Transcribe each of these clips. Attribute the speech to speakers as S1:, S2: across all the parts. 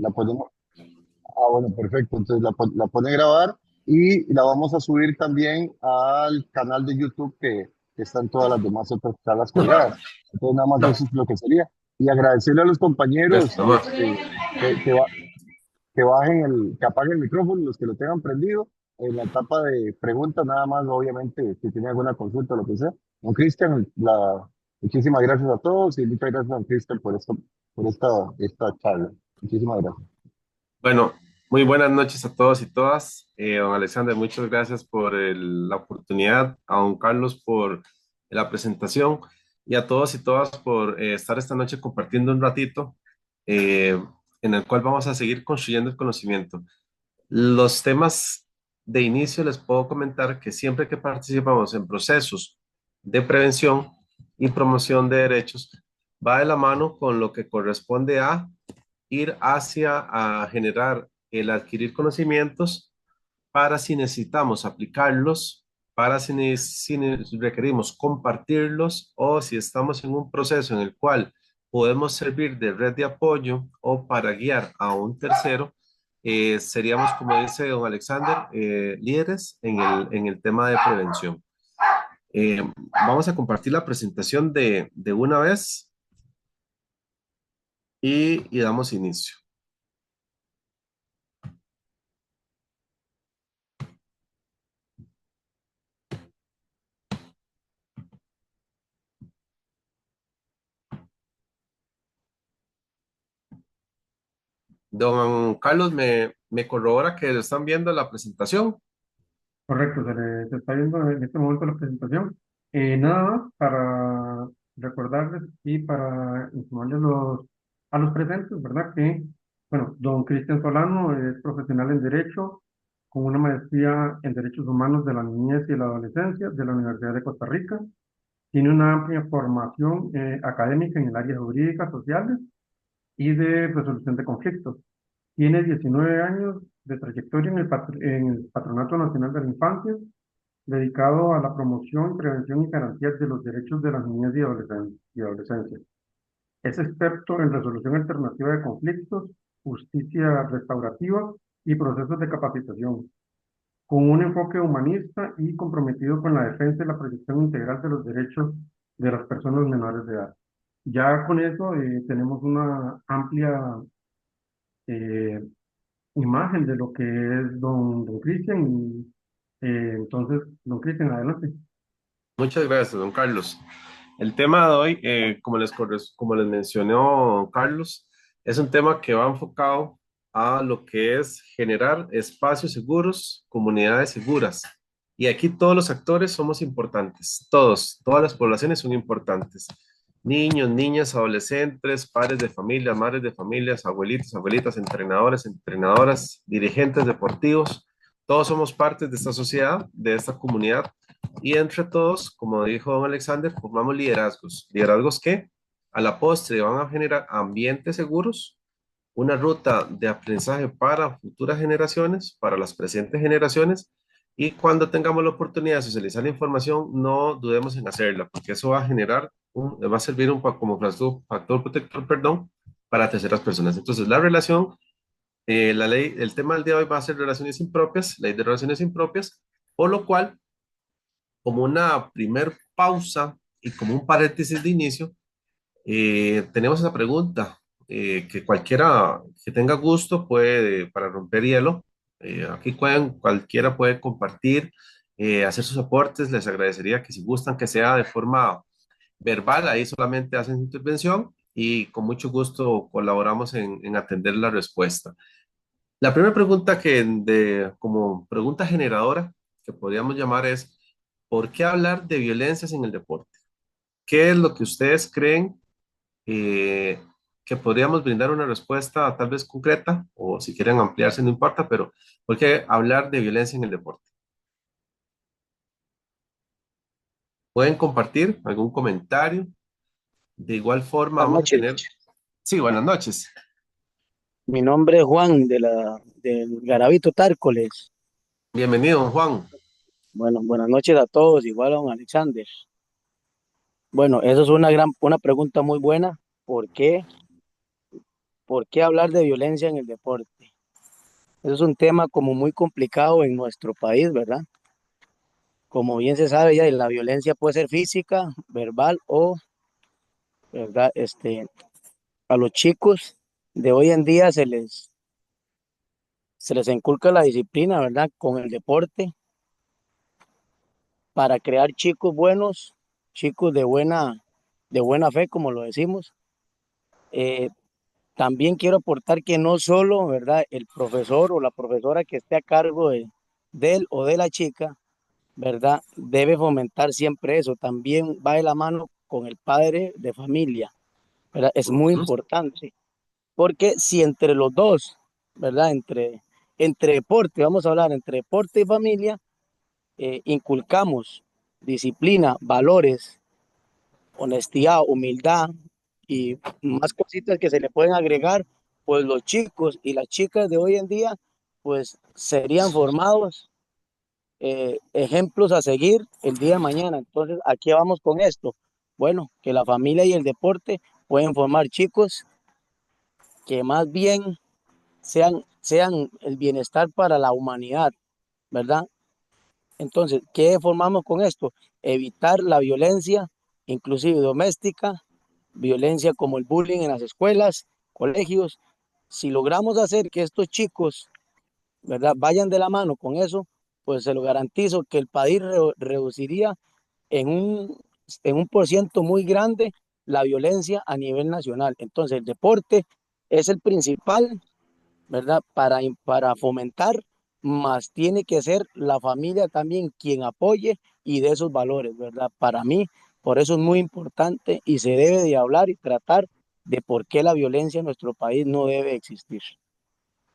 S1: la ponemos. Ah, bueno, perfecto. Entonces la pone a grabar y la vamos a subir también al canal de YouTube que están todas las demás otras charlas colgadas. Entonces nada más eso es lo que sería. Y agradecerle a los
S2: Gracias,
S1: compañeros
S2: amor.
S1: que, que apaguen el micrófono, los que lo tengan prendido. En la etapa de preguntas, nada más, obviamente, si tiene alguna consulta o lo que sea. Don Cristian, muchísimas gracias a todos y muchas gracias, don Cristian, por esta charla. Muchísimas gracias.
S2: Bueno, muy buenas noches a todos y todas. Don Alexander, muchas gracias por la oportunidad, a don Carlos por la presentación y a todos y todas por estar esta noche compartiendo un ratito eh, en el cual vamos a seguir construyendo el conocimiento. Los temas de inicio les puedo comentar que siempre que participamos en procesos de prevención y promoción de derechos, va de la mano con lo que corresponde a ir hacia a generar el adquirir conocimientos para si necesitamos aplicarlos, para si requerimos compartirlos o si estamos en un proceso en el cual podemos servir de red de apoyo o para guiar a un tercero, seríamos, como dice don Alexander, líderes en el tema de prevención. Vamos a compartir la presentación de una vez y damos inicio. Don Carlos, me corrobora que están viendo la presentación.
S3: Correcto, se está viendo en este momento la presentación. Nada más para recordarles y para informarles a los presentes, ¿verdad? Que, bueno, don Cristian Solano es profesional en Derecho con una maestría en Derechos Humanos de la Niñez y la Adolescencia de la Universidad de Costa Rica. Tiene una amplia formación académica en el área jurídica, sociales y de resolución de conflictos. Tiene 19 años de trayectoria en el Patronato Nacional de la Infancia, dedicado a la promoción, prevención y garantías de los derechos de las niñas y adolescencia. Es experto en resolución alternativa de conflictos, justicia restaurativa y procesos de capacitación, con un enfoque humanista y comprometido con la defensa y la protección integral de los derechos de las personas menores de edad. Ya con eso tenemos una amplia eh, imagen de lo que es don Cristian. Y entonces, don Cristian, adelante.
S2: Muchas gracias, don Carlos. El tema de hoy, como les mencionó Carlos, es un tema que va enfocado a lo que es generar espacios seguros, comunidades seguras. Y aquí todos los actores somos importantes, todas las poblaciones son importantes. Niños, niñas, adolescentes, padres de familia, madres de familias, abuelitos, abuelitas, entrenadores, entrenadoras, dirigentes deportivos. Todos somos partes de esta sociedad, de esta comunidad y entre todos, como dijo don Alexander, formamos liderazgos. ¿Liderazgos que a la postre van a generar ambientes seguros, una ruta de aprendizaje para futuras generaciones, para las presentes generaciones? Y cuando tengamos la oportunidad de socializar la información, no dudemos en hacerla, porque eso va a generar, va a servir como factor protector, perdón, para terceras personas. Entonces, la relación, la ley, el tema del día de hoy va a ser relaciones impropias, ley de relaciones impropias, por lo cual como una primer pausa y como un paréntesis de inicio, tenemos esa pregunta que cualquiera que tenga gusto puede, para romper hielo, aquí cualquiera puede compartir, hacer sus aportes. Les agradecería que si gustan que sea de forma verbal, ahí solamente hacen su intervención y con mucho gusto colaboramos en atender la respuesta. La primera pregunta como pregunta generadora que podríamos llamar es, ¿por qué hablar de violencias en el deporte? ¿Qué es lo que ustedes creen eh, que podríamos brindar una respuesta tal vez concreta? O si quieren ampliarse, no importa, pero ¿por qué hablar de violencia en el deporte? ¿Pueden compartir algún comentario? De igual forma,
S4: Buenas
S2: vamos a
S4: noches.
S2: tener... Sí, buenas noches.
S4: Mi nombre es Juan del Garavito Tárcoles.
S2: Bienvenido, don Juan.
S4: Bueno, buenas noches a todos, igual a don Alexander. Bueno, eso es una pregunta muy buena. ¿Por qué? ¿por qué hablar de violencia en el deporte? Eso es un tema como muy complicado en nuestro país, ¿verdad? Como bien se sabe ya, la violencia puede ser física, verbal o, ¿verdad? A los chicos de hoy en día se les inculca la disciplina, ¿verdad? Con el deporte para crear chicos buenos, chicos de buena fe, como lo decimos. Eh, También quiero aportar que no solo, ¿verdad? El profesor o la profesora que esté a cargo de él o de la chica, ¿verdad? Debe fomentar siempre eso. También va de la mano con el padre de familia, ¿verdad? Es muy
S2: Ujú.
S4: importante, porque si entre los dos, ¿verdad? Entre deporte, vamos a hablar entre deporte y familia, inculcamos disciplina, valores, honestidad, humildad y más cositas que se le pueden agregar, pues los chicos y las chicas de hoy en día, pues serían formados ejemplos a seguir el día de mañana. Entonces, ¿a qué vamos con esto? Bueno, que la familia y el deporte pueden formar chicos que más bien sean el bienestar para la humanidad, ¿verdad? Entonces, ¿qué formamos con esto? Evitar la violencia, inclusive doméstica, violencia como el bullying en las escuelas, colegios. Si logramos hacer que estos chicos, ¿verdad?, vayan de la mano con eso, pues se lo garantizo que el país reduciría en un por ciento muy grande la violencia a nivel nacional. Entonces, el deporte es el principal, ¿verdad? Para fomentar, más tiene que ser la familia también quien apoye y de esos valores, ¿verdad? Para mí, por eso es muy importante y se debe de hablar y tratar de por qué la violencia en nuestro país no debe existir.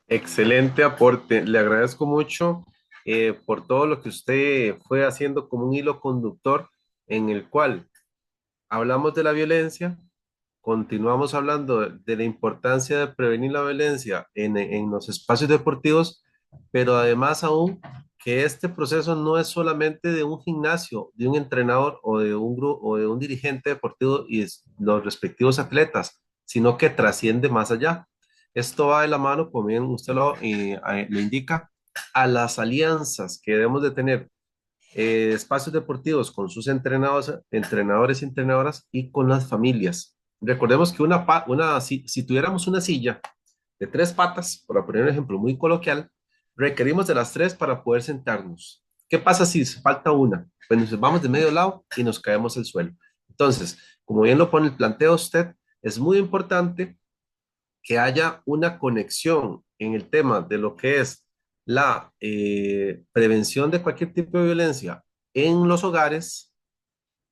S2: Excelente aporte. Le agradezco mucho por todo lo que usted fue haciendo como un hilo conductor en el cual hablamos de la violencia, continuamos hablando de la importancia de prevenir la violencia en los espacios deportivos, pero además aún que este proceso no es solamente de un gimnasio, de un entrenador o de un grupo o de un dirigente deportivo y los respectivos atletas, sino que trasciende más allá. Esto va de la mano, como bien usted lo indica, a las alianzas que debemos de tener espacios deportivos con sus entrenadores y entrenadoras y con las familias. Recordemos que si tuviéramos una silla de tres patas, por poner un ejemplo muy coloquial, requerimos de las tres para poder sentarnos. ¿Qué pasa si falta una? Pues nos vamos de medio lado y nos caemos al suelo. Entonces, como bien lo pone el planteo usted, es muy importante que haya una conexión en el tema de lo que es la prevención de cualquier tipo de violencia en los hogares,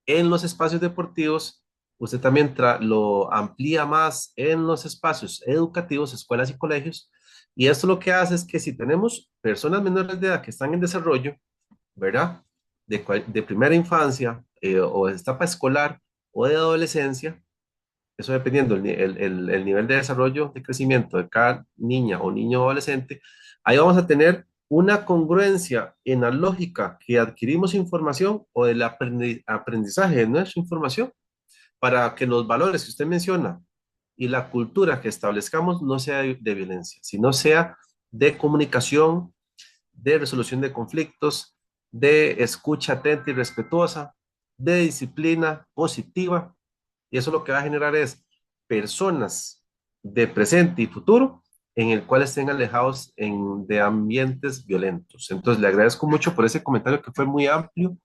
S2: en los espacios deportivos. Usted también lo amplía más en los espacios educativos, escuelas y colegios. Y esto lo que hace es que si tenemos personas menores de edad que están en desarrollo, ¿verdad? De primera infancia o de etapa escolar o de adolescencia, eso dependiendo el nivel de desarrollo, de crecimiento de cada niña o niño o adolescente, ahí vamos a tener una congruencia en la lógica que adquirimos información o del aprendizaje de nuestra información para que los valores que usted menciona y la cultura que establezcamos no sea de violencia, sino sea de comunicación, de resolución de conflictos, de escucha atenta y respetuosa, de disciplina positiva, y eso lo que va a generar es personas de presente y futuro en el cual estén alejados de ambientes violentos. Entonces, le agradezco mucho por ese comentario que fue muy amplio,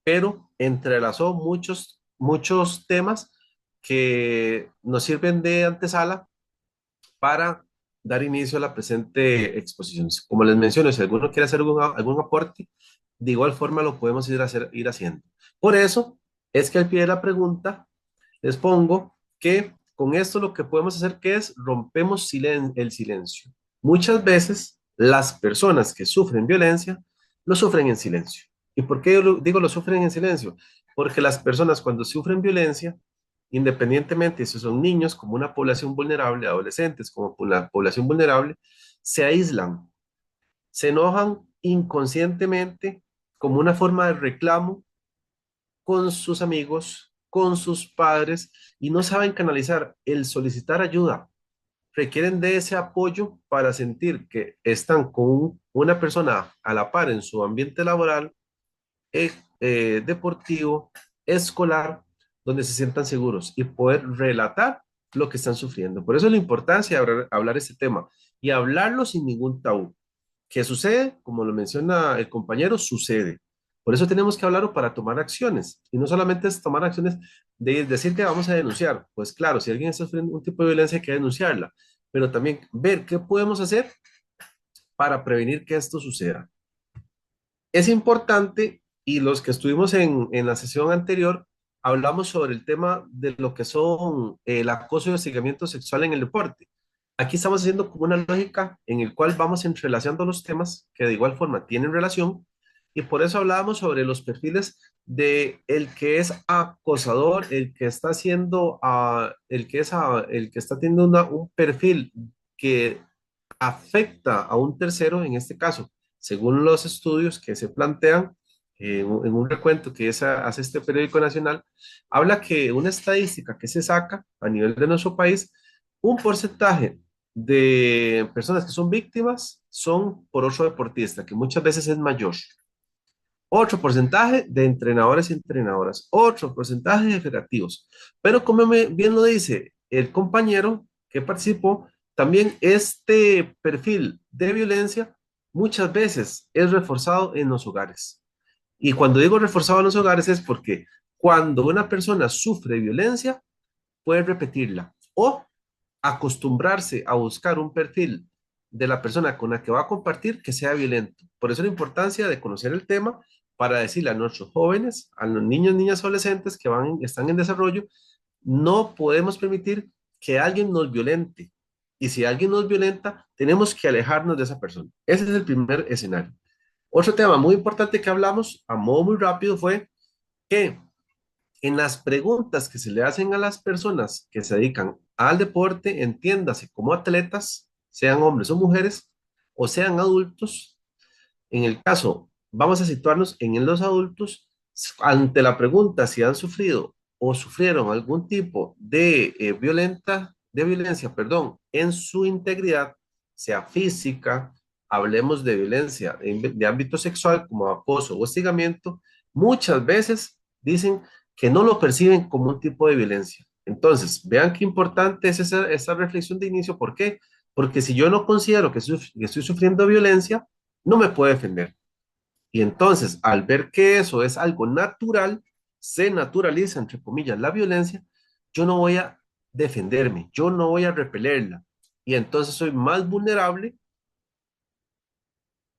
S2: pero entrelazó muchos temas que nos sirven de antesala para dar inicio a la presente exposición. Como les menciono, si alguno quiere hacer algún aporte, de igual forma lo podemos ir haciendo. Por eso es que al pie de la pregunta les pongo que con esto lo que podemos hacer que es rompemos el silencio. Muchas veces las personas que sufren violencia lo sufren en silencio. ¿Y por qué digo lo sufren en silencio? Porque las personas cuando sufren violencia, independientemente si son niños como una población vulnerable, adolescentes como una población vulnerable, se aíslan, se enojan inconscientemente como una forma de reclamo con sus amigos, con sus padres y no saben canalizar el solicitar ayuda, requieren de ese apoyo para sentir que están con una persona a la par en su ambiente laboral, eh, deportivo, escolar, donde se sientan seguros y poder relatar lo que están sufriendo. Por eso la importancia de hablar este tema y hablarlo sin ningún tabú. ¿Qué sucede? Como lo menciona el compañero, sucede. Por eso tenemos que hablarlo para tomar acciones. Y no solamente es tomar acciones de decir que vamos a denunciar. Pues claro, si alguien está sufriendo un tipo de violencia hay que denunciarla, pero también ver qué podemos hacer para prevenir que esto suceda. Es importante, y los que estuvimos en la sesión anterior, hablamos sobre el tema de lo que son el acoso y hostigamiento sexual en el deporte. Aquí estamos haciendo como una lógica en el cual vamos entrelazando los temas que de igual forma tienen relación, y por eso hablábamos sobre los perfiles de el que es acosador, el que está haciendo, el que está teniendo un perfil que afecta a un tercero, en este caso, según los estudios que se plantean en un recuento que hace este periódico nacional, habla que una estadística que se saca a nivel de nuestro país, un porcentaje de personas que son víctimas son por otro deportista, que muchas veces es mayor. Otro porcentaje de entrenadores y entrenadoras, otro porcentaje de federativos. Pero como bien lo dice el compañero que participó, también este perfil de violencia muchas veces es reforzado en los hogares. Y cuando digo reforzado en los hogares es porque cuando una persona sufre violencia, puede repetirla o acostumbrarse a buscar un perfil de la persona con la que va a compartir que sea violento. Por eso la importancia de conocer el tema para decirle a nuestros jóvenes, a los niños, niñas, adolescentes que están en desarrollo, no podemos permitir que alguien nos violente. Y si alguien nos violenta, tenemos que alejarnos de esa persona. Ese es el primer escenario. Otro tema muy importante que hablamos a modo muy rápido fue que en las preguntas que se le hacen a las personas que se dedican al deporte, entiéndase como atletas, sean hombres o mujeres, o sean adultos, en el caso, vamos a situarnos en los adultos, ante la pregunta si han sufrido o sufrieron algún tipo de, de violencia, perdón, en su integridad, sea física, hablemos de violencia de ámbito sexual como acoso o hostigamiento, muchas veces dicen que no lo perciben como un tipo de violencia. Entonces, vean qué importante es esa reflexión de inicio. ¿Por qué? Porque si yo no considero que estoy sufriendo violencia, no me puede defender. Y entonces, al ver que eso es algo natural, se naturaliza, entre comillas, la violencia, yo no voy a defenderme, yo no voy a repelerla. Y entonces soy más vulnerable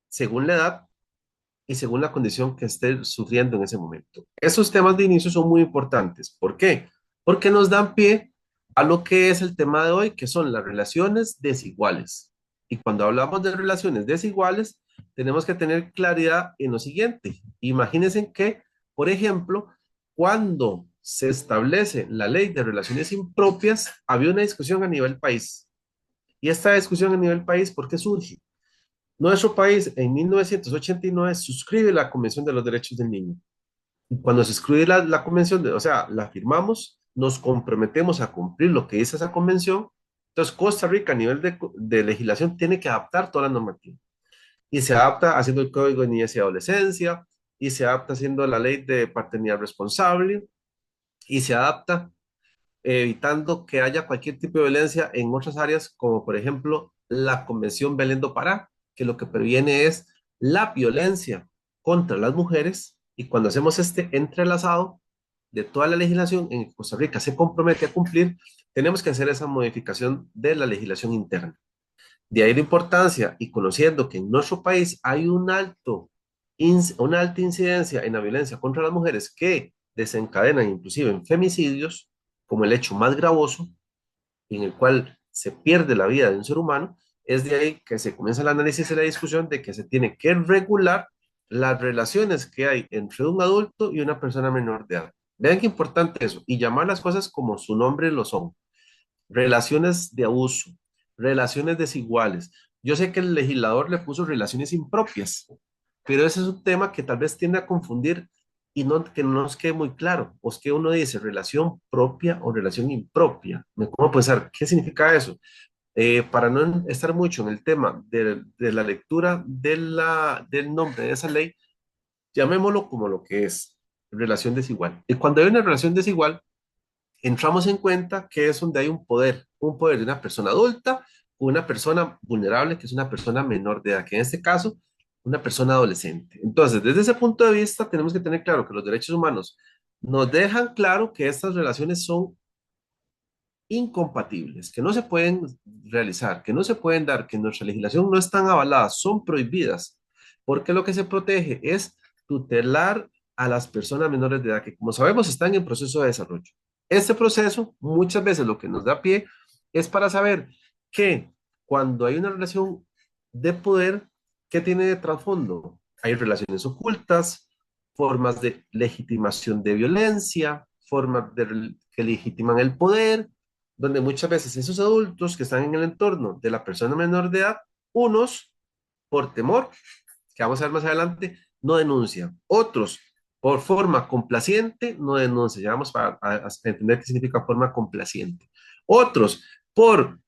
S2: según la edad y según la condición que esté sufriendo en ese momento. Esos temas de inicio son muy importantes. ¿Por qué? Porque nos dan pie a lo que es el tema de hoy, que son las relaciones desiguales. Y cuando hablamos de relaciones desiguales, tenemos que tener claridad en lo siguiente. Imagínense que, por ejemplo, cuando se establece la ley de relaciones impropias, había una discusión a nivel país. Y esta discusión a nivel país, ¿por qué surge? Nuestro país en 1989 suscribe la Convención de los Derechos del Niño. Y cuando se suscribe la convención, o sea, la firmamos, nos comprometemos a cumplir lo que dice esa convención. Entonces, Costa Rica a nivel de legislación tiene que adaptar toda la normativa. Y se adapta haciendo el Código de Niñez y Adolescencia, y se adapta haciendo la ley de paternidad responsable, y se adapta evitando que haya cualquier tipo de violencia en otras áreas, como por ejemplo la Convención Belén do Pará, que lo que previene es la violencia contra las mujeres, y cuando hacemos este entrelazado de toda la legislación en que Costa Rica se compromete a cumplir, tenemos que hacer esa modificación de la legislación interna. De ahí la importancia, y conociendo que en nuestro país hay una alta incidencia en la violencia contra las mujeres que desencadenan inclusive en femicidios, como el hecho más gravoso, en el cual se pierde la vida de un ser humano, es de ahí que se comienza el análisis y la discusión de que se tiene que regular las relaciones que hay entre un adulto y una persona menor de edad. Vean qué importante eso, y llamar las cosas como su nombre lo son. Relaciones de abuso, relaciones desiguales. Yo sé que el legislador le puso relaciones impropias, pero ese es un tema que tal vez tiende a confundir y no, que no nos quede muy claro. O es que uno dice relación propia o relación impropia. Me pongo a pensar, ¿qué significa eso? para no estar mucho en el tema de la lectura del nombre de esa ley, llamémoslo como lo que es, relación desigual. Y cuando hay una relación desigual, entramos en cuenta que es donde hay un poder de una persona adulta o una persona vulnerable, que es una persona menor de edad, que en este caso, una persona adolescente. Entonces, desde ese punto de vista, tenemos que tener claro que los derechos humanos nos dejan claro que estas relaciones son incompatibles, que no se pueden realizar, que no se pueden dar, que en nuestra legislación no están avaladas, son prohibidas, porque lo que se protege es tutelar a las personas menores de edad, que como sabemos están en proceso de desarrollo. Este proceso muchas veces lo que nos da pie es para saber que cuando hay una relación de poder, ¿qué tiene de trasfondo? Hay relaciones ocultas, formas de legitimación de violencia, que legitiman el poder, donde muchas veces esos adultos que están en el entorno de la persona menor de edad, unos por temor, que vamos a ver más adelante, no denuncian. Otros, por forma complaciente, no denuncian. Ya vamos a entender qué significa forma complaciente. Otros, por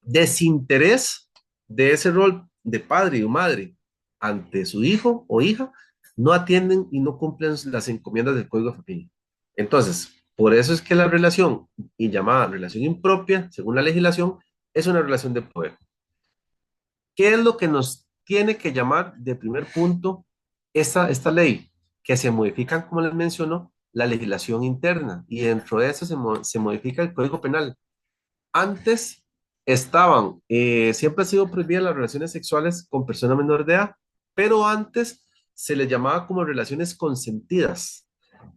S2: desinterés de ese rol de padre o madre ante su hijo o hija, no atienden y no cumplen las encomiendas del Código de Familia. Entonces, por eso es que la relación, y llamada relación impropia, según la legislación, es una relación de poder. ¿Qué es lo que nos tiene que llamar de primer punto esta ley? Que se modifican, como les menciono, la legislación interna y dentro de eso se modifica el Código Penal. Antes siempre han sido prohibidas las relaciones sexuales con personas menores de edad, pero antes se les llamaba como relaciones consentidas.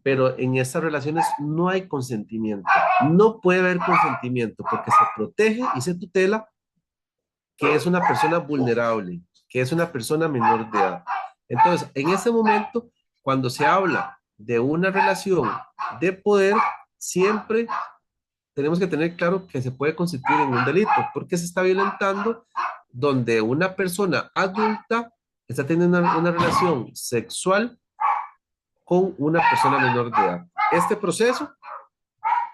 S2: Pero en estas relaciones no hay consentimiento, no puede haber consentimiento porque se protege y se tutela que es una persona vulnerable, que es una persona menor de edad. Entonces, en ese momento, cuando se habla de una relación de poder, siempre tenemos que tener claro que se puede constituir en un delito, porque se está violentando donde una persona adulta está teniendo una relación sexual con una persona menor de edad. Este proceso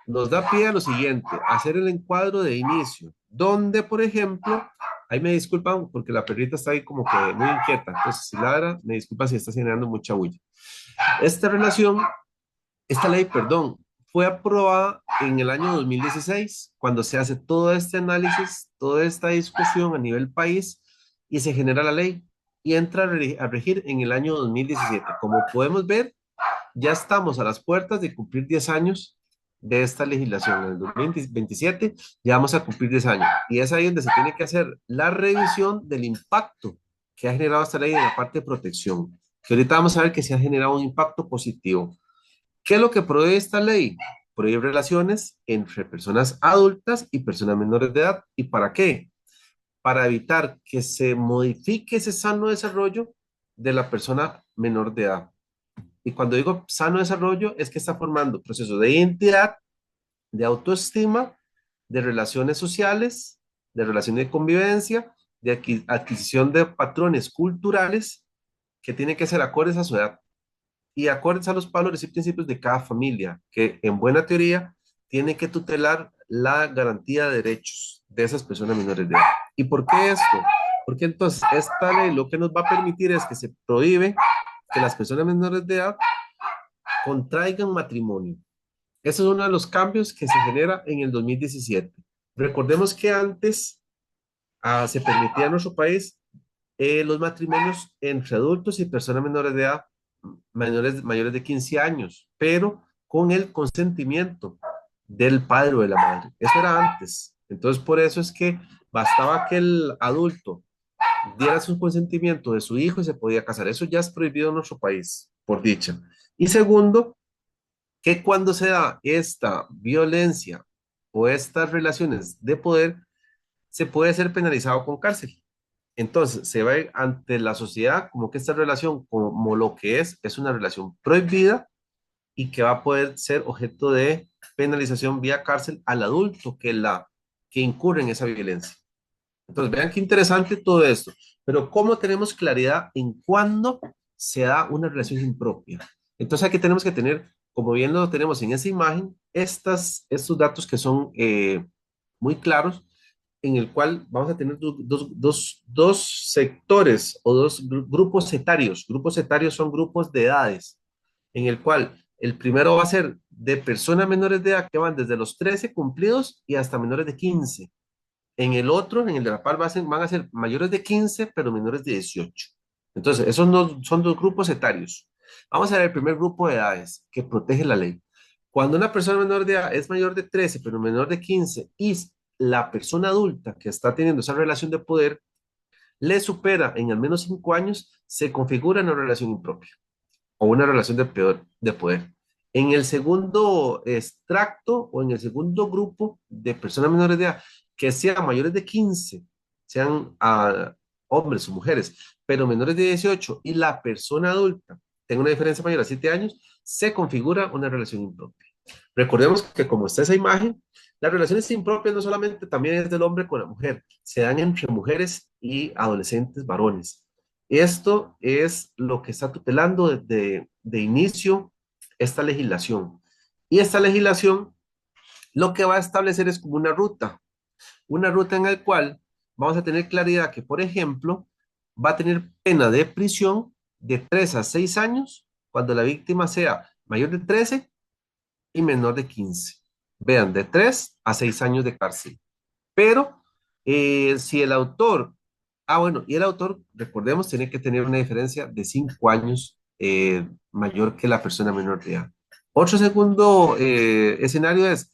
S2: nos da pie a lo siguiente, hacer el encuadro de inicio, donde, por ejemplo, ahí me disculpan porque la perrita está ahí como que muy inquieta, entonces si ladra, me disculpan si está generando mucha bulla. Esta relación Esta ley, perdón, fue aprobada en el año 2016, cuando se hace todo este análisis, toda esta discusión a nivel país y se genera la ley y entra a regir en el año 2017. Como podemos ver, ya estamos a las puertas de cumplir 10 años de esta legislación. En el 2027 ya vamos a cumplir 10 años y es ahí donde se tiene que hacer la revisión del impacto que ha generado esta ley en la parte de protección, que ahorita vamos a ver que se ha generado un impacto positivo. ¿Qué es lo que prohíbe esta ley? Prohíbe relaciones entre personas adultas y personas menores de edad. ¿Y para qué? Para evitar que se modifique ese sano desarrollo de la persona menor de edad. Y cuando digo sano desarrollo, es que está formando procesos de identidad, de autoestima, de relaciones sociales, de relaciones de convivencia, de adquisición de patrones culturales que tienen que ser acordes a su edad y acordes a los valores y principios de cada familia, que en buena teoría tiene que tutelar la garantía de derechos de esas personas menores de edad. ¿Y por qué esto? Porque entonces esta ley lo que nos va a permitir es que se prohíbe que las personas menores de edad contraigan matrimonio. Ese es uno de los cambios que se genera en el 2017. Recordemos que antes se permitía en nuestro país los matrimonios entre adultos y personas menores de edad, mayores de 15 años, pero con el consentimiento del padre o de la madre. Eso era antes. Entonces, por eso es que bastaba que el adulto diera su consentimiento de su hijo y se podía casar. Eso ya es prohibido en nuestro país, por dicha. Y segundo, que cuando se da esta violencia o estas relaciones de poder, se puede ser penalizado con cárcel. Entonces, se ve ante la sociedad como que esta relación, como lo que es una relación prohibida y que va a poder ser objeto de penalización vía cárcel al adulto que incurre en esa violencia. Entonces, vean qué interesante todo esto. Pero ¿cómo tenemos claridad en cuándo se da una relación impropia? Entonces, aquí tenemos que tener, como bien lo tenemos en esa imagen, estos datos que son muy claros en el cual vamos a tener dos sectores o dos grupos etarios. Grupos etarios son grupos de edades, en el cual el primero va a ser de personas menores de edad que van desde los 13 cumplidos y hasta menores de 15. En el otro, en el de la par, van a ser mayores de 15, pero menores de 18. Entonces, esos no, son dos grupos etarios. Vamos a ver el primer grupo de edades que protege la ley. Cuando una persona menor de edad es mayor de 13, pero menor de 15, y la persona adulta que está teniendo esa relación de poder le supera en al menos 5 años, se configura una relación impropia o una relación de poder. En el segundo extracto o en el segundo grupo de personas menores de edad que sean mayores de 15, sean hombres o mujeres, pero menores de 18 y la persona adulta tenga una diferencia mayor a 7 años, se configura una relación impropia. Recordemos que como está esa imagen, las relaciones impropias no solamente también es del hombre con la mujer, se dan entre mujeres y adolescentes varones. Esto es lo que está tutelando de inicio esta legislación. Y esta legislación lo que va a establecer es como una ruta en la cual vamos a tener claridad que, por ejemplo, va a tener pena de prisión de 3 a 6 años cuando la víctima sea mayor de 13 y menor de 15. Vean, de 3 a 6 años de cárcel. Pero si el autor, bueno, y el autor, recordemos, tiene que tener una diferencia de 5 años mayor que la persona menor de edad. Otro segundo escenario es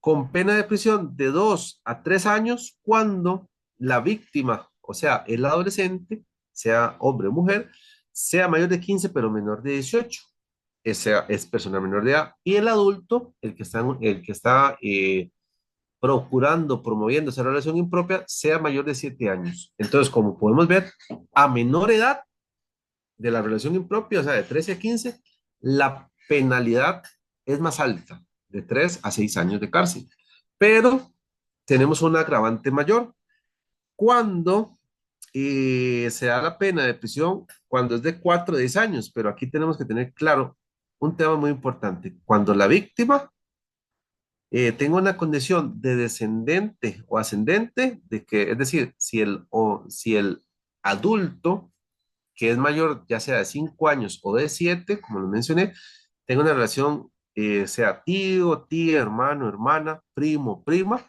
S2: con pena de prisión de 2 a 3 años cuando la víctima, o sea, el adolescente, sea hombre o mujer, sea mayor de 15 pero menor de 18. Esa es persona menor de edad. Y el adulto, el que está procurando, promoviendo esa relación impropia, sea mayor de 7 años. Entonces, como podemos ver, a menor edad de la relación impropia, o sea, de 13 a 15, la penalidad es más alta, de 3 a 6 años de cárcel. Pero tenemos un agravante mayor cuando se da la pena de prisión cuando es de 4 a 10 años, pero aquí tenemos que tener claro un tema muy importante. Cuando la víctima tenga una condición de descendente o ascendente, es decir, si el adulto que es mayor, ya sea de 5 años o de 7, como lo mencioné, tenga una relación, sea tío, tía, hermano, hermana, primo, prima,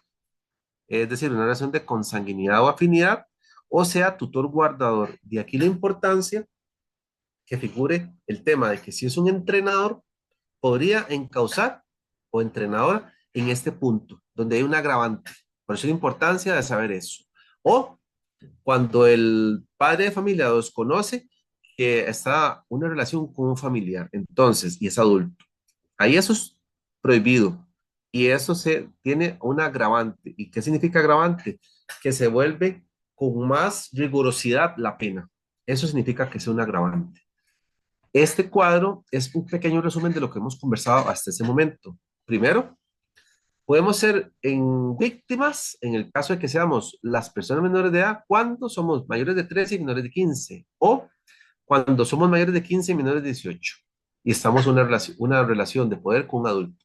S2: es decir, una relación de consanguinidad o afinidad, o sea, tutor guardador. De aquí la importancia que figure el tema de que si es un entrenador, podría encauzar o entrenadora en este punto, donde hay un agravante. Por eso la importancia de saber eso. O cuando el padre de familia desconoce que está una relación con un familiar, entonces, y es adulto. Ahí eso es prohibido. Y eso se tiene un agravante. ¿Y qué significa agravante? Que se vuelve con más rigurosidad la pena. Eso significa que es un agravante. Este cuadro es un pequeño resumen de lo que hemos conversado hasta ese momento. Primero, podemos ser en víctimas en el caso de que seamos las personas menores de edad cuando somos mayores de 13 y menores de 15, o cuando somos mayores de 15 y menores de 18 y estamos en una relación de poder con un adulto.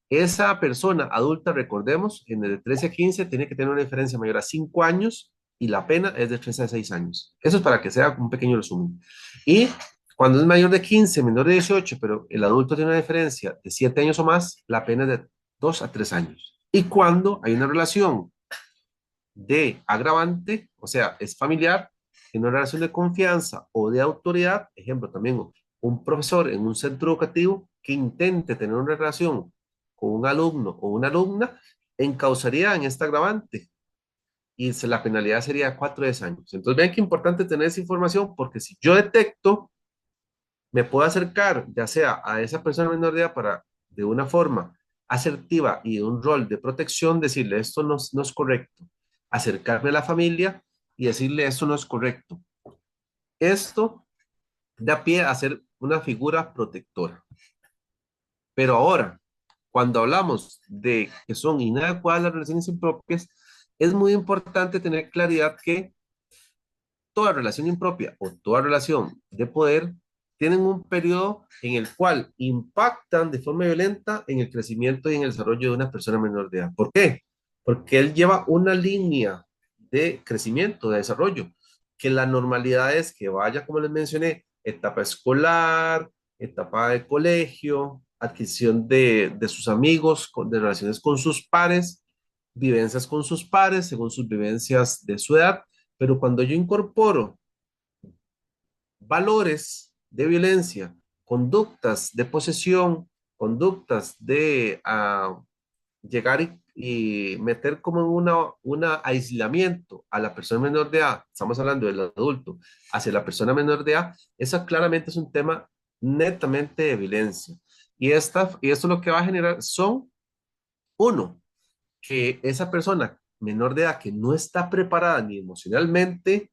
S2: Esa persona adulta, recordemos, en el de 13 a 15 tiene que tener una diferencia mayor a 5 años y la pena es de 13 a 6 años. Eso es para que sea un pequeño resumen. Y cuando es mayor de 15, menor de 18, pero el adulto tiene una diferencia de 7 años o más, la pena es de 2 a 3 años. Y cuando hay una relación de agravante, o sea, es familiar, en una relación de confianza o de autoridad, ejemplo, también un profesor en un centro educativo que intente tener una relación con un alumno o una alumna, encausaría en esta agravante y la penalidad sería 4 a 10 años. Entonces, vean qué importante tener esa información porque si yo detecto, me puedo acercar ya sea a esa persona menor de edad para, de una forma asertiva y de un rol de protección, decirle esto no es correcto. Acercarme a la familia y decirle esto no es correcto. Esto da pie a ser una figura protectora. Pero ahora, cuando hablamos de que son inadecuadas las relaciones impropias, es muy importante tener claridad que toda relación impropia o toda relación de poder tienen un periodo en el cual impactan de forma violenta en el crecimiento y en el desarrollo de una persona menor de edad. ¿Por qué? porque él lleva una línea de crecimiento, de desarrollo, que la normalidad es que vaya, como les mencioné, etapa escolar, etapa de colegio, adquisición de sus amigos, de relaciones con sus pares, vivencias con sus pares, según sus vivencias de su edad, pero cuando yo incorporo valores de violencia, conductas de posesión, conductas de llegar y meter como una aislamiento a la persona menor de edad, estamos hablando del adulto, hacia la persona menor de edad, eso claramente es un tema netamente de violencia. Y esto lo que va a generar son, uno, que esa persona menor de edad que no está preparada ni emocionalmente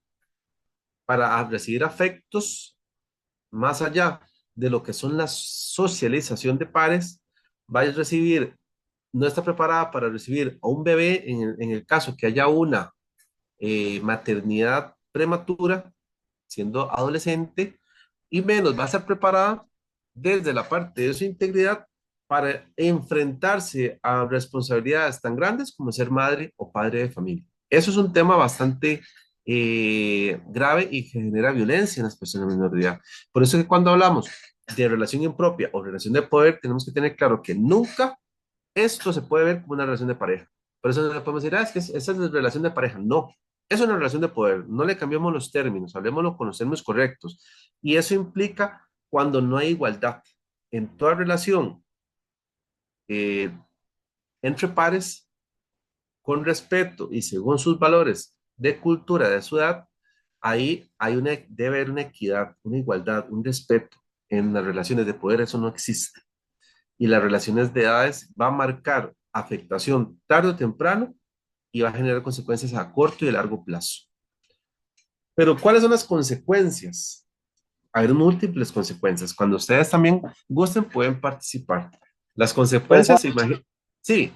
S2: para recibir afectos más allá de lo que son la socialización de pares, va a recibir, no está preparada para recibir a un bebé en el caso que haya una maternidad prematura, siendo adolescente, y menos va a estar preparada desde la parte de su integridad para enfrentarse a responsabilidades tan grandes como ser madre o padre de familia. Eso es un tema bastante grave y que genera violencia en las personas menores de edad. Por eso que cuando hablamos de relación impropia o relación de poder, tenemos que tener claro que nunca esto se puede ver como una relación de pareja. Por eso no le podemos decir, es que esa es la relación de pareja. No, es una relación de poder. No le cambiamos los términos, hablemoslo con los términos correctos. Y eso implica cuando no hay igualdad. En toda relación eh, entre pares, con respeto y según sus valores de cultura, de su edad, ahí debe haber una equidad, una igualdad, un respeto. En las relaciones de poder eso no existe. Y las relaciones de edades va a marcar afectación tarde o temprano y va a generar consecuencias a corto y a largo plazo. Pero ¿cuáles son las consecuencias? Hay múltiples consecuencias. Cuando ustedes también gusten, pueden participar. Las
S4: Esa,
S2: consecuencias, sí,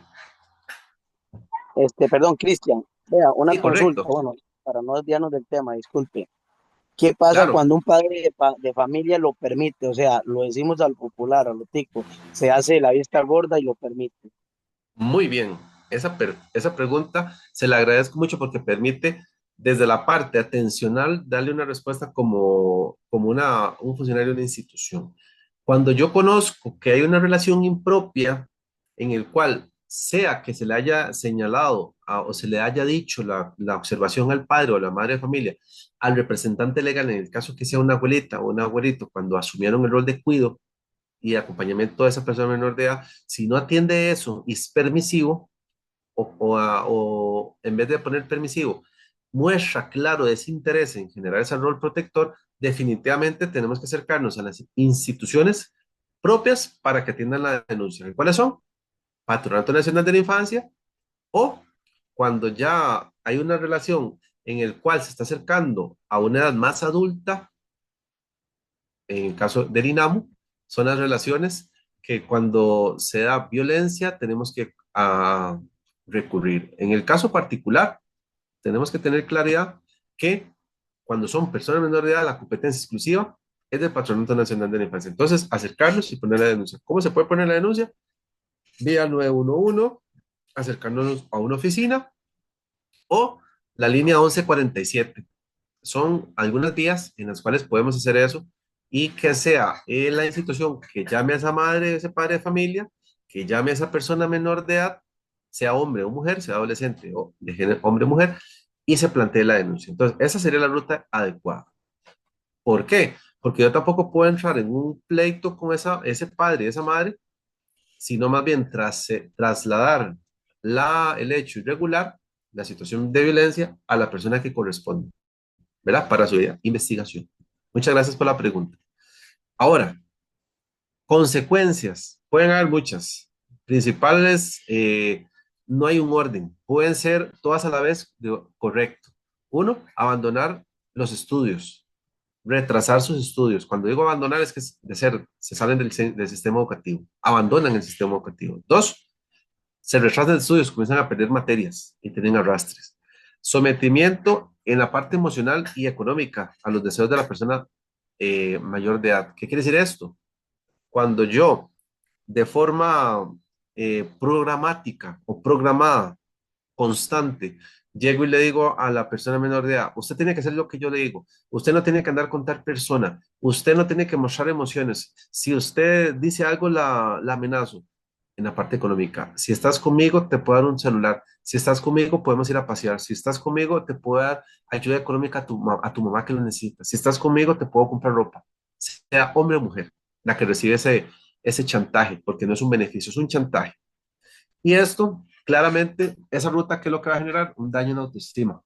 S4: perdón, Cristian, vea, una
S2: sí,
S4: consulta,
S2: correcto.
S4: bueno, para no desviarnos del tema, disculpe. ¿Qué pasa
S2: Claro,
S4: cuando un padre de familia lo permite? O sea, lo decimos al popular, a lo tico, se hace la vista gorda y lo permite.
S2: muy bien. Esa pregunta se la agradezco mucho porque permite desde la parte atencional darle una respuesta como un funcionario de una institución. Cuando yo conozco que hay una relación impropia en el cual sea que se le haya señalado o se le haya dicho la observación al padre o a la madre de familia, al representante legal, en el caso que sea una abuelita o un abuelito, cuando asumieron el rol de cuido y acompañamiento de esa persona menor de edad, si no atiende eso y es permisivo, o en vez de poner permisivo, muestra claro desinterés en generar ese rol protector, definitivamente tenemos que acercarnos a las instituciones propias para que atiendan la denuncia. ¿Cuáles son? Patronato Nacional de la Infancia o cuando ya hay una relación en el cual se está acercando a una edad más adulta, en el caso del INAMU, son las relaciones que cuando se da violencia tenemos que recurrir. En el caso particular, tenemos que tener claridad que cuando son personas menores de edad, la competencia exclusiva es del Patronato Nacional de la Infancia. Entonces, acercarnos y poner la denuncia. ¿Cómo se puede poner la denuncia? Vía 911, acercándonos a una oficina o la línea 1147. Son algunas vías en las cuales podemos hacer eso y que sea la institución que llame a esa madre, ese padre de familia, que llame a esa persona menor de edad, sea hombre o mujer, sea adolescente o de género hombre o mujer, y se plantee la denuncia. Entonces, esa sería la ruta adecuada. ¿Por qué? Porque yo tampoco puedo entrar en un pleito con ese padre y esa madre, sino más bien trasladar el hecho irregular, la situación de violencia, a la persona que corresponde. ¿Verdad? Para su investigación. Muchas gracias por la pregunta. Ahora, consecuencias. Pueden haber muchas. Principales, no hay un orden. Pueden ser todas a la vez correcto. Uno, abandonar los estudios, retrasar sus estudios. Cuando digo abandonar es que se salen del sistema educativo, abandonan el sistema educativo. Dos, se retrasan estudios, comienzan a perder materias y tienen arrastres. Sometimiento en la parte emocional y económica a los deseos de la persona mayor de edad. ¿Qué quiere decir esto? Cuando yo, de forma programática o programada, constante. Llego y le digo a la persona menor de edad, usted tiene que hacer lo que yo le digo, usted no tiene que andar con tal persona, usted no tiene que mostrar emociones, si usted dice algo la amenazo en la parte económica, si estás conmigo te puedo dar un celular, si estás conmigo podemos ir a pasear, si estás conmigo te puedo dar ayuda económica a tu mamá que lo necesita, si estás conmigo te puedo comprar ropa, sea hombre o mujer, la que recibe ese chantaje, porque no es un beneficio, es un chantaje. Y esto, claramente, esa ruta, ¿qué es lo que va a generar? Un daño en la autoestima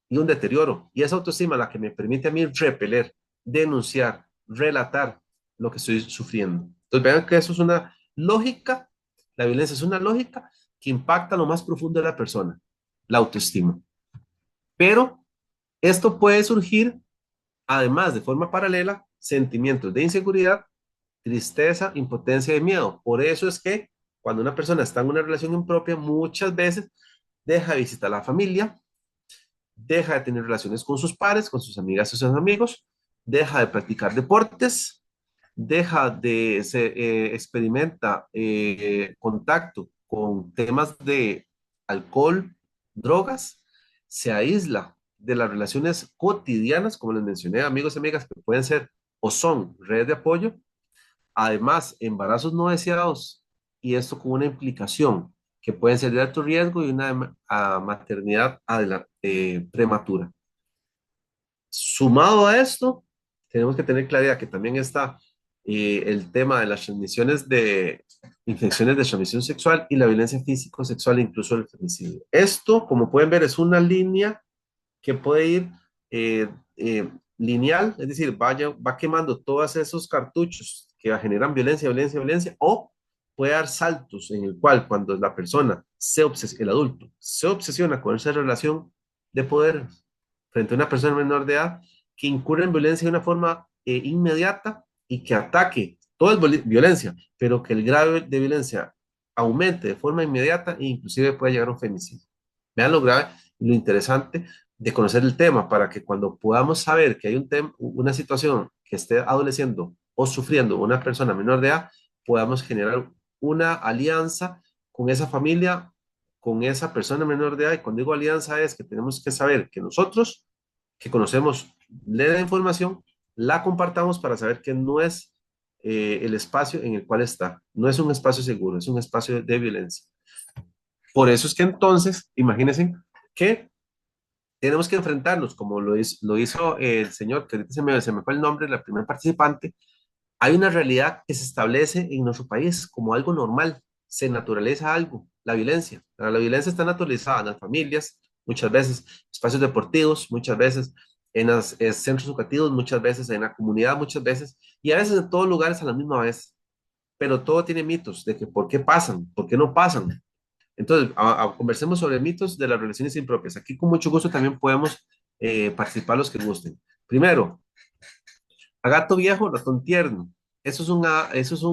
S2: y un deterioro. Y esa autoestima la que me permite a mí repeler, denunciar, relatar lo que estoy sufriendo. Entonces vean que eso es una lógica, la violencia es una lógica que impacta lo más profundo de la persona, la autoestima. Pero esto puede surgir, además, de forma paralela, sentimientos de inseguridad, tristeza, impotencia y miedo. Por eso es que cuando una persona está en una relación impropia, muchas veces deja de visitar a la familia, deja de tener relaciones con sus pares, con sus amigas y sus amigos, deja de practicar deportes, deja de experimenta contacto con temas de alcohol, drogas, se aísla de las relaciones cotidianas, como les mencioné, amigos y amigas que pueden ser o son redes de apoyo. Además, embarazos no deseados y esto con una implicación que pueden ser de alto riesgo y una maternidad prematura. Sumado a esto, tenemos que tener claridad que también está el tema de las transmisiones de infecciones de transmisión sexual y la violencia físico-sexual, incluso el femicidio. Esto, como pueden ver, es una línea que puede ir eh, lineal, es decir, va quemando todos esos cartuchos que generan violencia, violencia, violencia, o puede dar saltos en el cual cuando la persona, el adulto, se obsesiona con esa relación de poder frente a una persona menor de edad que incurre en violencia de una forma inmediata y que ataque, todo es violencia, pero que el grado de violencia aumente de forma inmediata e inclusive puede llegar a un femicidio. Vean lo grave y lo interesante de conocer el tema para que cuando podamos saber que hay una situación que esté adoleciendo o sufriendo una persona menor de edad, podamos generar una alianza con esa familia, con esa persona menor de edad. Y cuando digo alianza es que tenemos que saber que nosotros, que conocemos la información, la compartamos para saber que no es el espacio en el cual está. No es un espacio seguro, es un espacio de violencia. Por eso es que entonces, imagínense que tenemos que enfrentarnos, como lo hizo el señor, que ahorita se me fue el nombre, la primera participante. Hay una realidad que se establece en nuestro país como algo normal, se naturaliza algo, la violencia. La violencia está naturalizada en las familias, muchas veces espacios deportivos, muchas veces en los centros educativos, muchas veces en la comunidad, muchas veces, y a veces en todos lugares a la misma vez. Pero todo tiene mitos de que por qué pasan, por qué no pasan. Entonces, conversemos sobre mitos de las relaciones impropias. Aquí con mucho gusto también podemos participar los que gusten. Primero, a gato viejo, ratón tierno. Eso es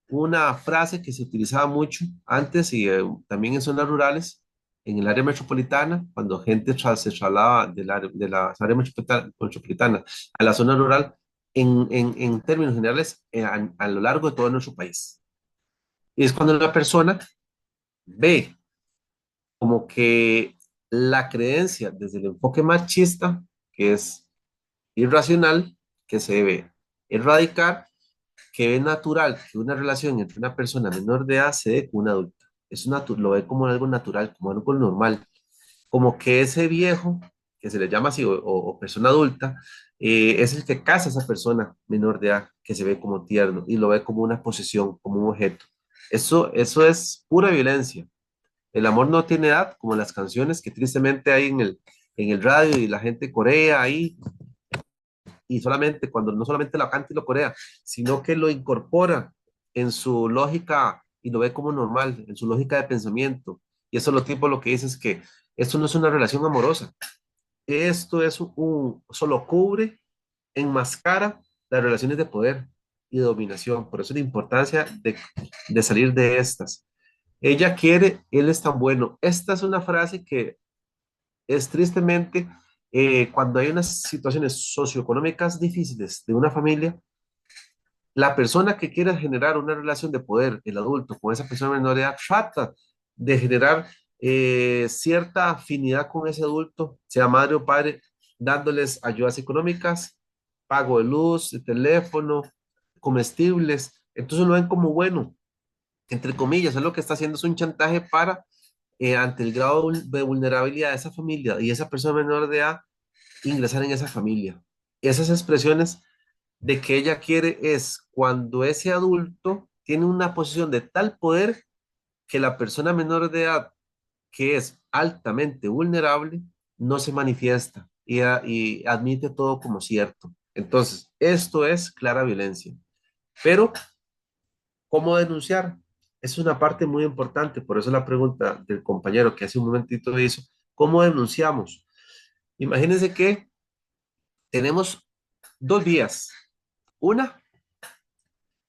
S2: una frase que se utilizaba mucho antes y también en zonas rurales, en el área metropolitana, cuando gente se trasladaba de las áreas metropolitanas a la zona rural, en términos generales, a lo largo de todo nuestro país. Y es cuando una persona ve como que la creencia desde el enfoque machista, que es irracional, que se debe erradicar, que es natural que una relación entre una persona menor de edad se dé con un adulto. Lo ve como algo natural, como algo normal, como que ese viejo, que se le llama así, o persona adulta, es el que casa a esa persona menor de edad, que se ve como tierno y lo ve como una posesión, como un objeto. Eso es pura violencia. El amor no tiene edad, como las canciones que tristemente hay en el radio y la gente corea ahí, y solamente cuando no solamente lo canta y lo corea, sino que lo incorpora en su lógica y lo ve como normal, en su lógica de pensamiento. Y eso lo tipo lo que dice es que esto no es una relación amorosa, esto es solo cubre, enmascara las relaciones de poder y de dominación. Por eso la importancia de salir de estas. Ella quiere, él es tan bueno. Esta es una frase que es tristemente cuando hay unas situaciones socioeconómicas difíciles de una familia, la persona que quiere generar una relación de poder, el adulto, con esa persona menor de edad, trata de generar cierta afinidad con ese adulto, sea madre o padre, dándoles ayudas económicas, pago de luz, de teléfono, comestibles. Entonces lo ven como bueno, entre comillas, es lo que está haciendo es un chantaje para, ante el grado de vulnerabilidad de esa familia y esa persona menor de edad, ingresar en esa familia. Esas expresiones de que ella quiere es cuando ese adulto tiene una posición de tal poder que la persona menor de edad, que es altamente vulnerable, no se manifiesta y admite todo como cierto. Entonces, esto es clara violencia. Pero, ¿cómo denunciar? Es una parte muy importante, por eso la pregunta del compañero que hace un momentito hizo, ¿cómo denunciamos? Imagínense que tenemos dos vías. Una,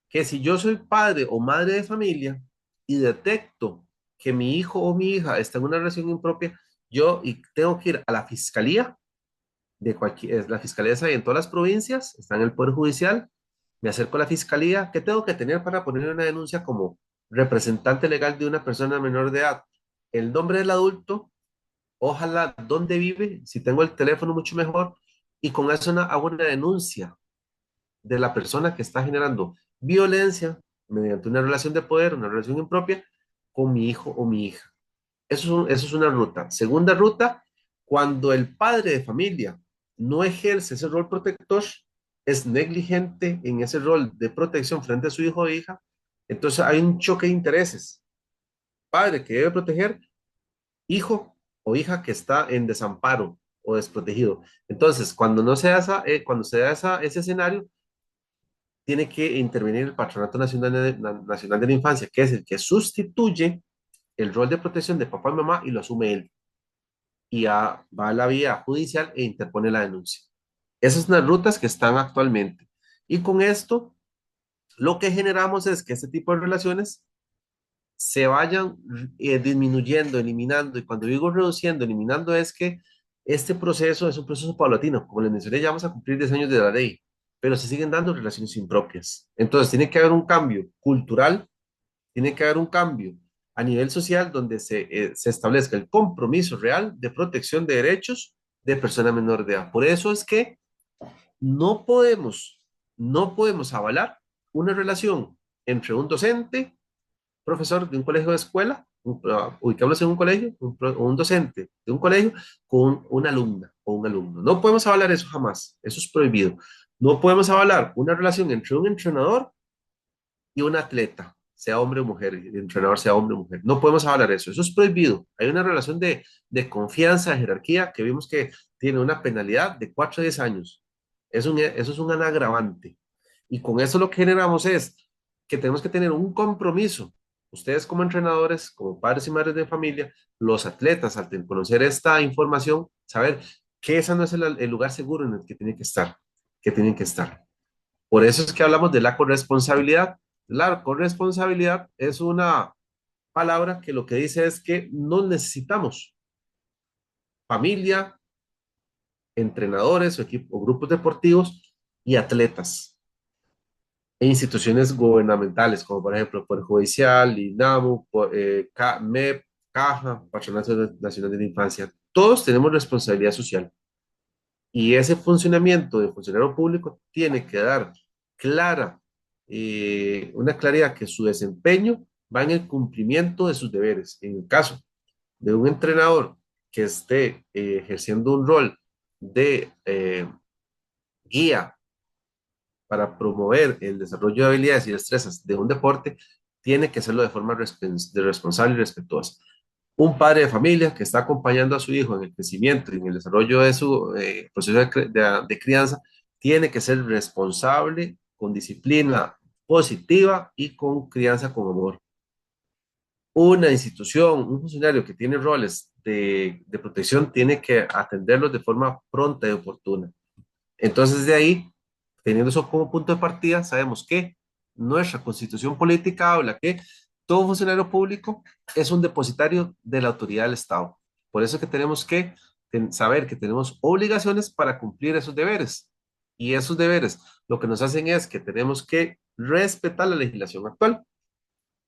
S2: que si yo soy padre o madre de familia y detecto que mi hijo o mi hija está en una relación impropia, yo tengo que ir a la fiscalía de cualquier, la fiscalía está ahí en todas las provincias, está en el Poder Judicial, me acerco a la fiscalía, ¿qué tengo que tener para poner una denuncia como representante legal de una persona menor de edad? El nombre del adulto, ojalá dónde vive, si tengo el teléfono mucho mejor, y con eso hago una denuncia de la persona que está generando violencia mediante una relación de poder, una relación impropia, con mi hijo o mi hija. Eso es una ruta. Segunda ruta, cuando el padre de familia no ejerce ese rol protector, es negligente en ese rol de protección frente a su hijo o hija, entonces hay un choque de intereses. Padre que debe proteger, hijo o hija que está en desamparo o desprotegido. Entonces, cuando no se da cuando se da ese escenario, tiene que intervenir el Patronato Nacional de la Infancia, que es el que sustituye el rol de protección de papá y mamá y lo asume él. Y va a la vía judicial e interpone la denuncia. Esas son las rutas que están actualmente. Y con esto, lo que generamos es que este tipo de relaciones se vayan disminuyendo, eliminando. Y cuando digo reduciendo, eliminando, es que este proceso es un proceso paulatino. Como les mencioné, ya vamos a cumplir 10 años de la ley, pero se siguen dando relaciones impropias. Entonces, tiene que haber un cambio cultural, tiene que haber un cambio a nivel social donde se establezca el compromiso real de protección de derechos de persona menor de edad. Por eso es que no podemos, no podemos avalar una relación entre un docente, profesor de un colegio de escuela, ubicámoslo en un colegio, un docente de un colegio con una alumna o un alumno. No podemos avalar eso jamás, eso es prohibido. No podemos avalar una relación entre un entrenador y un atleta, sea hombre o mujer, el entrenador sea hombre o mujer. No podemos hablar de eso, eso es prohibido. Hay una relación de confianza, de jerarquía, que vimos que tiene una penalidad de 4 a 10 años. Eso es un agravante. Y con eso lo que generamos es que tenemos que tener un compromiso. Ustedes como entrenadores, como padres y madres de familia, los atletas, al conocer esta información, saber que ese no es el lugar seguro en el que tienen que estar, que tienen que estar. Por eso es que hablamos de la corresponsabilidad. La corresponsabilidad es una palabra que lo que dice es que no necesitamos familia, entrenadores o, o grupos deportivos y atletas e instituciones gubernamentales, como por ejemplo el Poder Judicial, INAMU, MEP, Caja, Patronato Nacional de la Infancia. Todos tenemos responsabilidad social y ese funcionamiento de funcionario público tiene que dar clara, una claridad que su desempeño va en el cumplimiento de sus deberes. En el caso de un entrenador que esté ejerciendo un rol de guía para promover el desarrollo de habilidades y destrezas de un deporte, tiene que hacerlo de forma responsable y respetuosa. Un padre de familia que está acompañando a su hijo en el crecimiento y en el desarrollo de su proceso de crianza, tiene que ser responsable, con disciplina positiva y con crianza con amor. Una institución, un funcionario que tiene roles de protección, tiene que atenderlos de forma pronta y oportuna. Entonces, de ahí, teniendo eso como punto de partida, sabemos que nuestra constitución política habla que todo funcionario público es un depositario de la autoridad del Estado. Por eso es que tenemos que saber que tenemos obligaciones para cumplir esos deberes. Y esos deberes lo que nos hacen es que tenemos que respetar la legislación actual.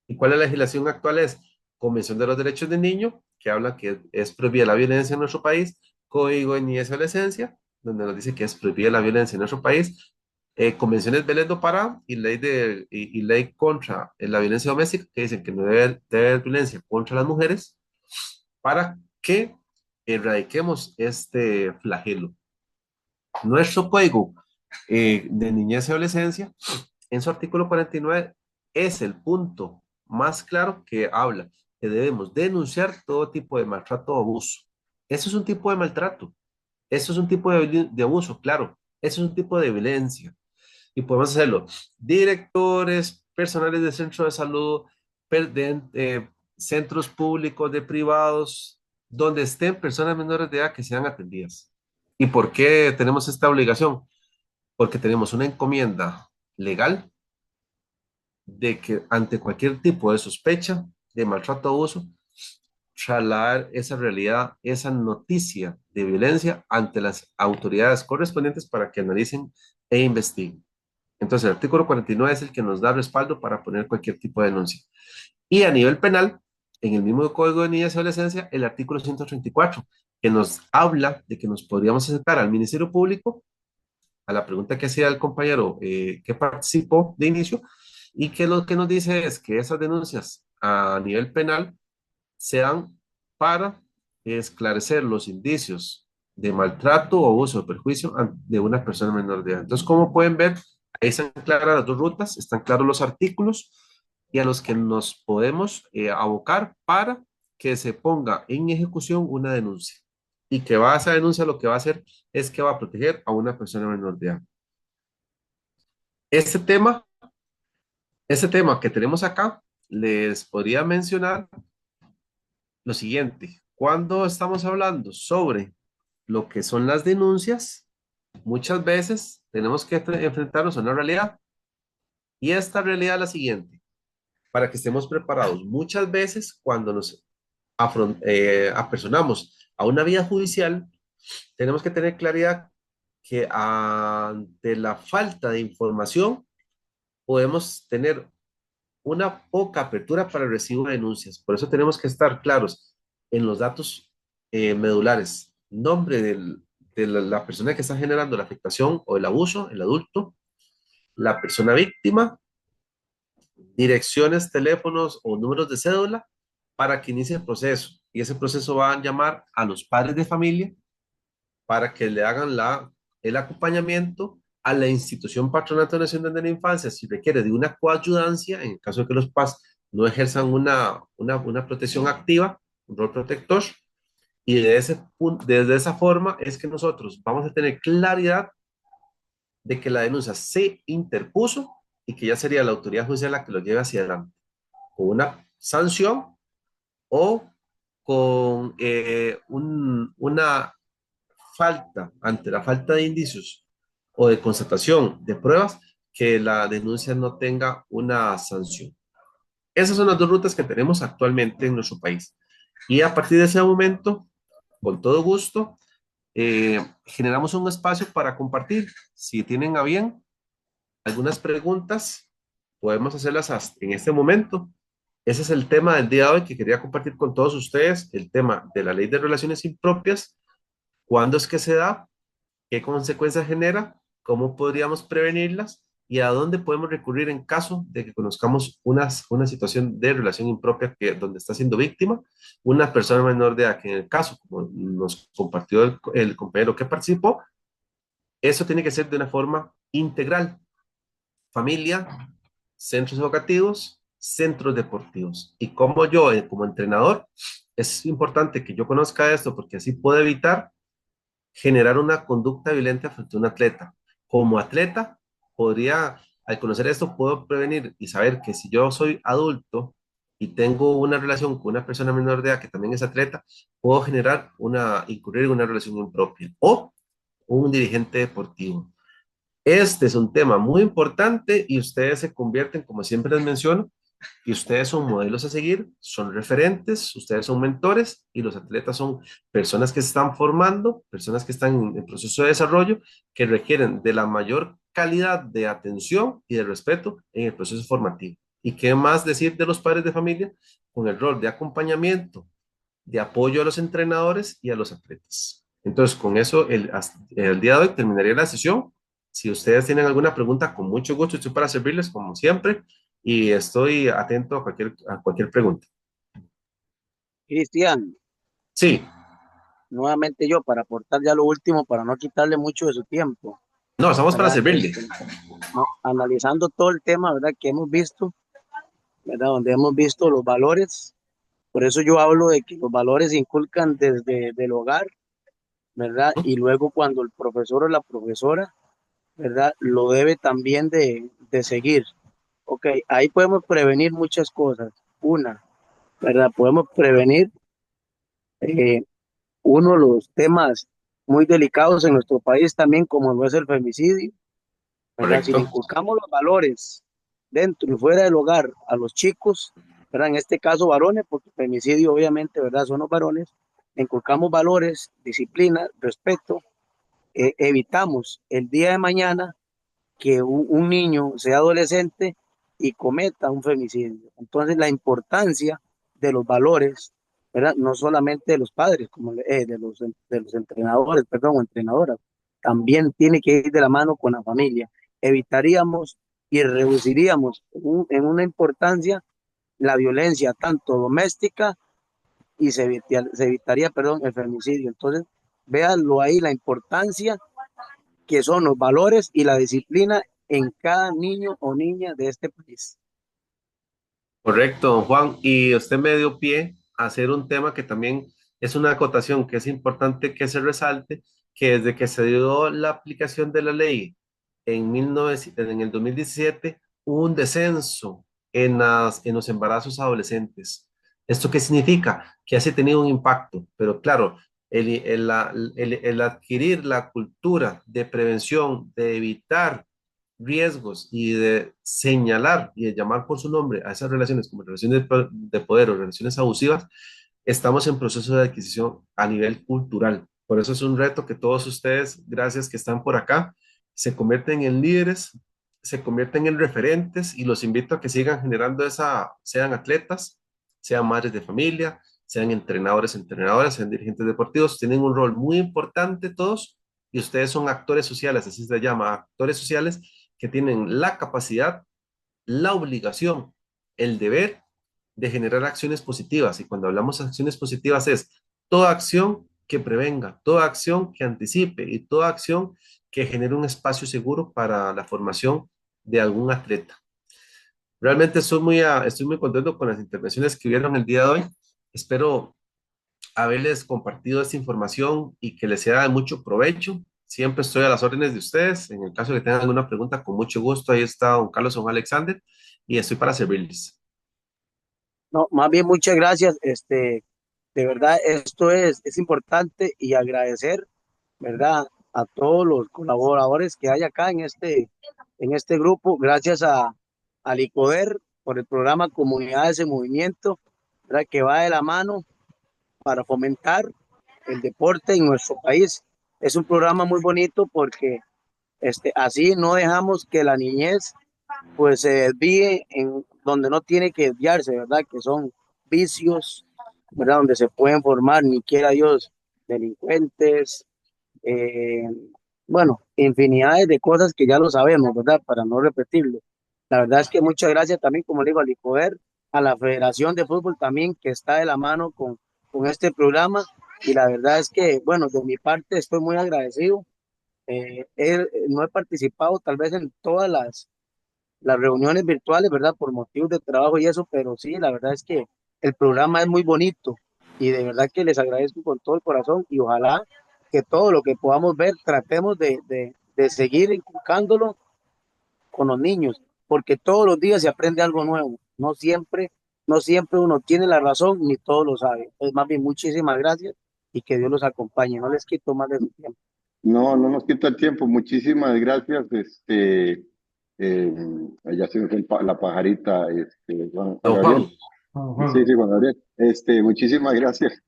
S2: ¿Y cuál es la legislación actual? Es Convención de los Derechos del Niño, que habla que es prohibida la violencia en nuestro país, Código de Niñez y Adolescencia, donde nos dice que es prohibida la violencia en nuestro país, convenciones Belén do Pará y ley contra la violencia doméstica, que dicen que no debe haber violencia contra las mujeres, para que erradiquemos este flagelo. Nuestro código de niñez y adolescencia, en su artículo 49, es el punto más claro que habla que debemos denunciar todo tipo de maltrato o abuso. Eso es un tipo de maltrato, eso es un tipo de abuso, claro, eso es un tipo de violencia. Y podemos hacerlo directores, personales de centro de salud, centros públicos, de privados, donde estén personas menores de edad que sean atendidas. ¿Y por qué tenemos esta obligación? Porque tenemos una encomienda legal de que ante cualquier tipo de sospecha de maltrato o abuso, trasladar esa realidad, esa noticia de violencia ante las autoridades correspondientes para que analicen e investiguen. Entonces, el artículo 49 es el que nos da respaldo para poner cualquier tipo de denuncia. Y a nivel penal, en el mismo Código de Niñez y Adolescencia, el artículo 134, que nos habla de que nos podríamos acercar al Ministerio Público, a la pregunta que hacía el compañero que participó de inicio, y que lo que nos dice es que esas denuncias a nivel penal sean para esclarecer los indicios de maltrato o abuso o perjuicio de una persona menor de edad. Entonces, como pueden ver, ahí están claras las dos rutas, están claros los artículos y a los que nos podemos abocar para que se ponga en ejecución una denuncia. Y que va esa denuncia lo que va a hacer es que va a proteger a una persona menor de edad. Este tema, este tema que tenemos acá, les podría mencionar lo siguiente. Cuando estamos hablando sobre lo que son las denuncias, muchas veces tenemos que enfrentarnos a una realidad. Y esta realidad es la siguiente, para que estemos preparados. Muchas veces cuando nos apersonamos a una vía judicial, tenemos que tener claridad que ante la falta de información podemos tener una poca apertura para el recibo de denuncias. Por eso tenemos que estar claros en los datos medulares, nombre de la persona que está generando la afectación o el abuso, el adulto, la persona víctima, direcciones, teléfonos o números de cédula para que inicie el proceso. Y ese proceso va a llamar a los padres de familia para que le hagan el acompañamiento a la institución Patronato Nacional de la Infancia si requiere de una coayudancia, en el caso de que los PAS no ejerzan una protección activa, un rol protector, y desde esa forma es que nosotros vamos a tener claridad de que la denuncia se interpuso y que ya sería la autoridad judicial la que lo lleve hacia adelante, con una sanción o con una falta, ante la falta de indicios o de constatación de pruebas, que la denuncia no tenga una sanción. Esas son las dos rutas que tenemos actualmente en nuestro país. Y a partir de ese momento, con todo gusto, generamos un espacio para compartir. Si tienen a bien algunas preguntas, podemos hacerlas en este momento. Ese es el tema del día de hoy que quería compartir con todos ustedes, el tema de la ley de relaciones impropias, cuándo es que se da, qué consecuencias genera, cómo podríamos prevenirlas y a dónde podemos recurrir en caso de que conozcamos una situación de relación impropia donde está siendo víctima una persona menor de edad, que en el caso, como nos compartió el compañero que participó, eso tiene que ser de una forma integral. Familia, centros educativos, centros deportivos. Y como yo, como entrenador, es importante que yo conozca esto porque así puedo evitar generar una conducta violenta frente a un atleta. Como atleta, al conocer esto, puedo prevenir y saber que si yo soy adulto y tengo una relación con una persona menor de edad que también es atleta, puedo incurrir en una relación impropia o un dirigente deportivo. Este es un tema muy importante y ustedes se convierten, como siempre les menciono, y ustedes son modelos a seguir, son referentes, ustedes son mentores y los atletas son personas que se están formando, personas que están en proceso de desarrollo, que requieren de la mayor calidad de atención y de respeto en el proceso formativo. ¿Y qué más decir de los padres de familia con el rol de acompañamiento de apoyo a los entrenadores y a los atletas. Entonces, con eso, el día de hoy terminaría la sesión. Si ustedes tienen alguna pregunta, con mucho gusto estoy para servirles, como siempre, y estoy atento a cualquier pregunta.
S4: Cristian,
S2: Sí,
S4: nuevamente yo para aportar ya lo último, para no quitarle mucho de su tiempo,
S2: no, estamos para
S4: ¿verdad?
S2: servirle.
S4: No, analizando todo el tema, ¿verdad? Que hemos visto, ¿verdad? Donde hemos visto los valores, por eso yo hablo de que los valores se inculcan desde el hogar, ¿verdad? Y luego cuando el profesor o la profesora, ¿verdad? Lo debe también de seguir. Ok, ahí podemos prevenir muchas cosas. Una, ¿verdad? Podemos prevenir eh, uno de los temas muy delicados en nuestro país también, como lo es el femicidio, ¿verdad? Si le
S2: Correcto.
S4: inculcamos los valores dentro y fuera del hogar a los chicos, ¿verdad? En este caso varones, porque femicidio obviamente, ¿verdad? Son los varones, le inculcamos valores, disciplina, respeto, evitamos el día de mañana que un niño sea adolescente y cometa un femicidio. Entonces, la importancia de los valores, ¿verdad? No solamente de los padres, como de los entrenadores, perdón, o entrenadoras, también tiene que ir de la mano con la familia. Evitaríamos y reduciríamos en una importancia la violencia tanto doméstica y se evitaría, perdón, el femicidio. Entonces, véanlo ahí, la importancia que son los valores y la disciplina en cada niño o niña de este país.
S2: Correcto, don Juan. Y usted me dio pie a hacer un tema que también es una acotación que es importante que se resalte, que desde que se dio la aplicación de la ley en el 2017, hubo un descenso en los embarazos adolescentes. ¿Esto qué significa? Que ha tenido un impacto, pero claro, el adquirir la cultura de prevención, de evitar riesgos y de señalar y de llamar por su nombre a esas relaciones como relaciones de poder o relaciones abusivas, estamos en proceso de adquisición a nivel cultural. Por eso es un reto que todos ustedes, gracias que están por acá, se convierten en líderes, se convierten en referentes y los invito a que sigan generando sean atletas, sean madres de familia, sean entrenadores, entrenadoras, sean dirigentes deportivos, tienen un rol muy importante todos y ustedes son actores sociales, así se llama, actores sociales que tienen la capacidad, la obligación, el deber de generar acciones positivas. Y cuando hablamos de acciones positivas es toda acción que prevenga, toda acción que anticipe y toda acción que genere un espacio seguro para la formación de algún atleta. Realmente estoy muy contento con las intervenciones que hubieron el día de hoy. Espero haberles compartido esta información y que les sea de mucho provecho. Siempre estoy a las órdenes de ustedes. En el caso de que tengan alguna pregunta, con mucho gusto, ahí está don Carlos, don Alexander, y estoy para servirles.
S4: No, más bien muchas gracias. De verdad, esto es importante y agradecer, ¿verdad? A todos los colaboradores que hay acá en este grupo. Gracias al ICODER por el programa Comunidades en Movimiento, ¿verdad? Que va de la mano para fomentar el deporte en nuestro país. Es un programa muy bonito porque así no dejamos que la niñez pues se desvíe en donde no tiene que desviarse, ¿verdad? Que son vicios, ¿verdad? Donde se pueden formar, ni quiera Dios, delincuentes, eh, bueno, infinidades de cosas que ya lo sabemos, ¿verdad? Para no repetirlo. La verdad es que muchas gracias también, como le digo, al ICODER, a la Federación de Fútbol también, que está de la mano con este programa. Y la verdad es que, bueno, de mi parte estoy muy agradecido. No he participado tal vez en todas las reuniones virtuales, ¿verdad? Por motivos de trabajo y eso, pero sí, la verdad es que el programa es muy bonito y de verdad que les agradezco con todo el corazón y ojalá que todo lo que podamos ver tratemos de seguir inculcándolo con los niños, porque todos los días se aprende algo nuevo, no siempre uno tiene la razón ni todo lo sabe. Pues más bien, muchísimas gracias y que Dios los acompañe, no les quito más de su tiempo.
S1: No, no nos quita el tiempo. Muchísimas gracias. Ya se me fue la pajarita, Juan
S2: Don Juan,
S1: Gabriel.
S3: Juan,
S1: Sí,
S3: Juan.
S1: sí, Juan Gabriel. Muchísimas gracias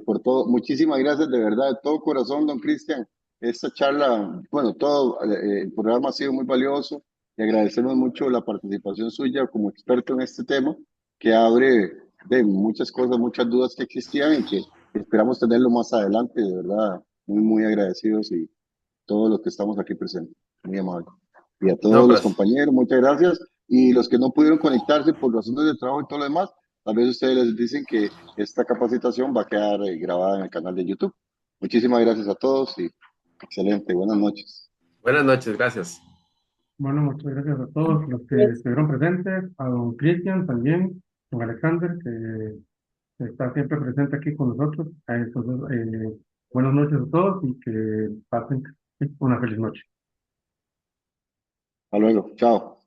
S1: por todo. Muchísimas gracias de verdad, de todo corazón, don Cristian. Esta charla, bueno, todo el programa ha sido muy valioso y agradecemos mucho la participación suya como experto en este tema que abre de muchas cosas, muchas dudas que existían y que esperamos tenerlo más adelante, de verdad, muy, muy agradecidos y todos los que estamos aquí presentes, muy amable. Y a
S2: No,
S1: todos los
S2: pues,
S1: compañeros, muchas gracias. Y los que no pudieron conectarse por razones de trabajo y todo lo demás, tal vez ustedes les dicen que esta capacitación va a quedar grabada en el canal de YouTube. Muchísimas gracias a todos y excelente, buenas noches.
S2: buenas noches, gracias.
S3: Bueno, muchas gracias a todos los que estuvieron presentes, a don Cristian también, don Alexander, que está siempre presente aquí con nosotros. Entonces, buenas noches a todos y que pasen una feliz noche.
S1: Hasta luego, chao.